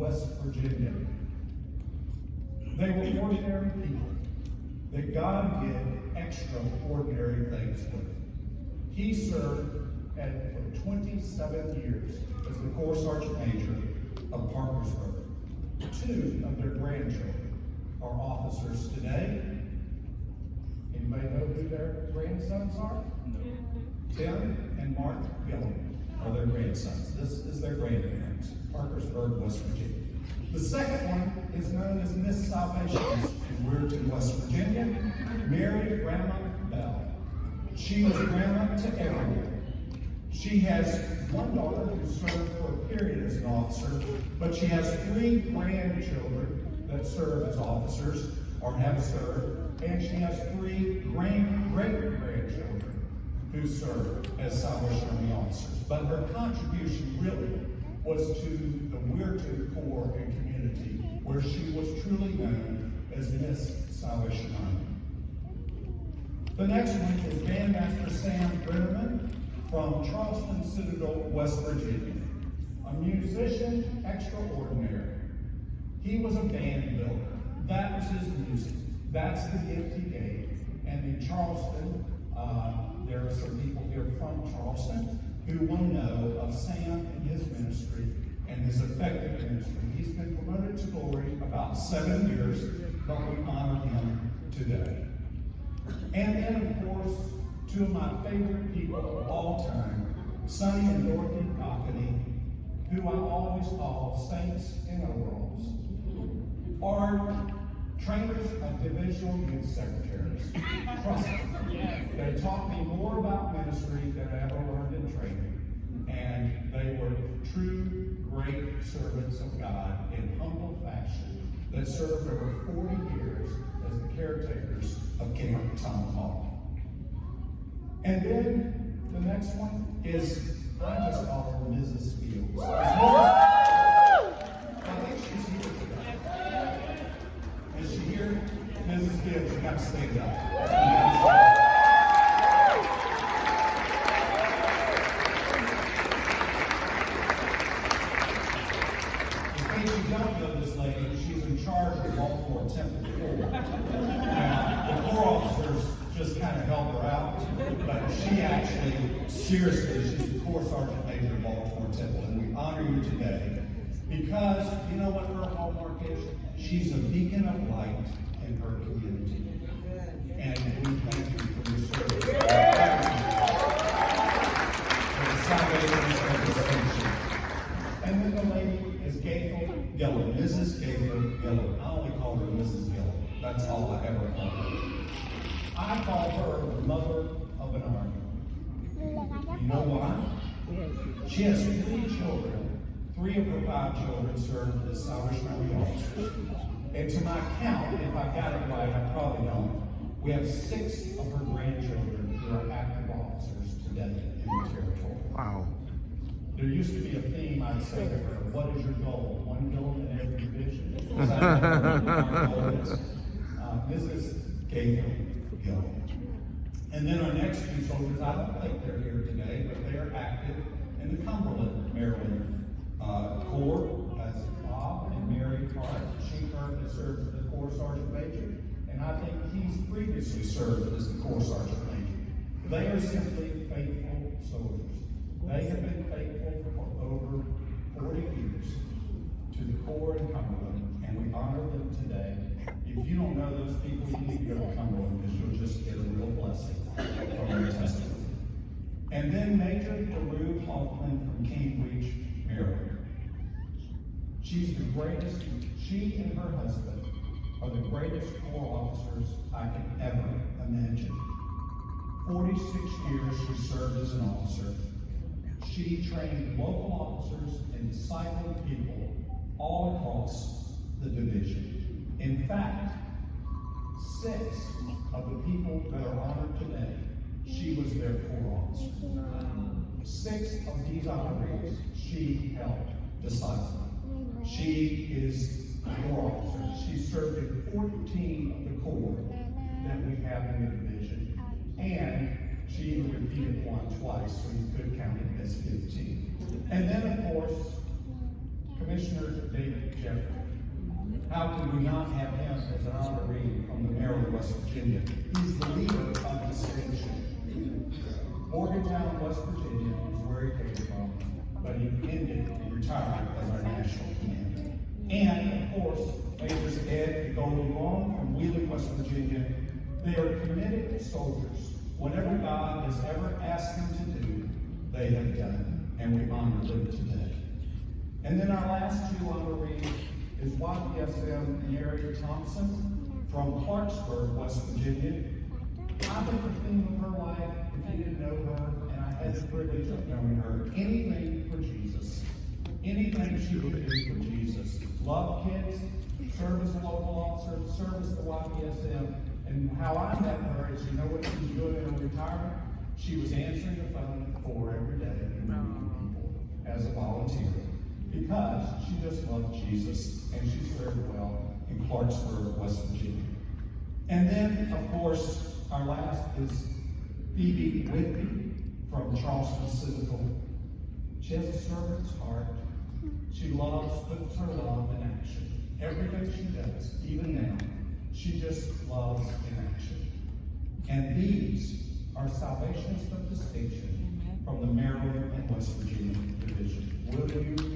West Virginia. They were ordinary people that God did extraordinary things with. He served for 27 years as the Corps Sergeant Major of Parkersburg. 2 of their grandchildren are officers today. Anybody know who their grandsons are? Tim and Mark Gilliam are their grandsons. This is their grandparents, Parkersburg, West Virginia. The second one is known as Miss Salvation in Weirton, West Virginia, Mary Grandma Bell. She was grandma to everyone. She has one daughter who served for a period as an officer, but she has 3 grandchildren that serve as officers or have served, and she has 3 great-grandchildren who serve as Salvation Army officers. But her contribution really was to the Weirton Corps and community, where she was truly known as Miss Salvation Army. The next one is Bandmaster Sam Brenneman from Charleston Citadel, West Virginia. A musician extraordinary. He was a band builder. That was his music. That's the gift he gave. And in Charleston, there are some people here from Charleston who will know of Sam and his ministry and his effective ministry. He's been promoted to glory about 7 years, but we honor him today. And then, of course, 2 of my favorite people of all time, Sonny and Dorothy Dockety, who I always call saints in overalls, are trainers of divisional youth secretaries. Trust me, they taught me more about ministry than I ever learned in training. And they were true great servants of God in humble fashion that served over 40 years as the caretakers of Camp Tomahawk. And then the next one is, I just call her Mrs. Fields. I think she's here today. Is she here? Mrs. Fields, you got to stand up. In case you don't know this lady, she's in charge of Baltimore Temple Corps. Now, the Corps officers just kind of help her out, but she actually, seriously, she's the Corps Sergeant Major of Baltimore Temple, and we honor you today because you know what her hallmark is? She's a beacon of light in her community. And we thank you for your service. For the salvation of this nation. And then the lady is Gabriel Gillen, Mrs. Gabriel Gillen. I only call her Mrs. Gillen. That's all I ever call her. I call her the mother of an army. You know why? She has 3 children. 3 of her 5 children served as Salvation Army officers. And to my count, if I got it right, I probably don't, we have 6 of her grandchildren who are active officers today in the territory. Wow. There used to be a theme I'd say to her, what is your goal? 1 Gillen in every division? Is that our goal is? Mrs. Gabriel Gillen. And then our next 2 soldiers, I don't think they're here today, but they are active in the Cumberland, Maryland Corps, as Bob and Mary Hart. She currently serves as the Corps Sergeant Major, and I think he's previously served as the Corps Sergeant Major. They are simply faithful soldiers. They have been faithful for over 40 years to the Corps in Cumberland, and we honor them today. If you don't know those people, you need to go to Cumberland because you'll just get a real blessing from their testimony. And then Major DeRue Hoffman from Cane Beach, Maryland. She's the greatest, she and her husband are the greatest Corps officers I can ever imagine. 46 years she served as an officer. She trained local officers and discipled people all across the division. In fact, 6 of the people that are honored today, she was their Corps officer. 6 of these honorees she helped disciple. She is a Corps officer. She served in 14 of the Corps that we have in the division. And she even repeated one twice, so you could count it as 15. And then, of course, Commissioner David Jeffrey. How can we not have him as an honoree from the Maryland, West Virginia? He's the leader of distinction. Morgantown, West Virginia is where he came from, but he ended and retired as our national commander. And, of course, Majors Ed and Goldie Long from Wheeling, West Virginia. They are committed soldiers. Whatever God has ever asked them to do, they have done, and we honor them today. And then our last two honorees is YPSM Mary Thompson from Clarksburg, West Virginia. I think the theme of her life, if you didn't know her, and I had the privilege of knowing her, anything for Jesus. Anything she could do for Jesus. Love kids, serve as a local officer, serve as the YPSM. And how I met her is, you know what she was doing in her retirement? She was answering the phone at 4 every day and meeting people as a volunteer. Because she just loved Jesus and she served well in Clarksburg, West Virginia. And then, of course, our last is Phoebe Whitby from Charleston Civil. She has a servant's heart. She puts her love in action. Everything she does, even now, she just loves in action. And these are Salvationists of Distinction from the Maryland and West Virginia Division. Will you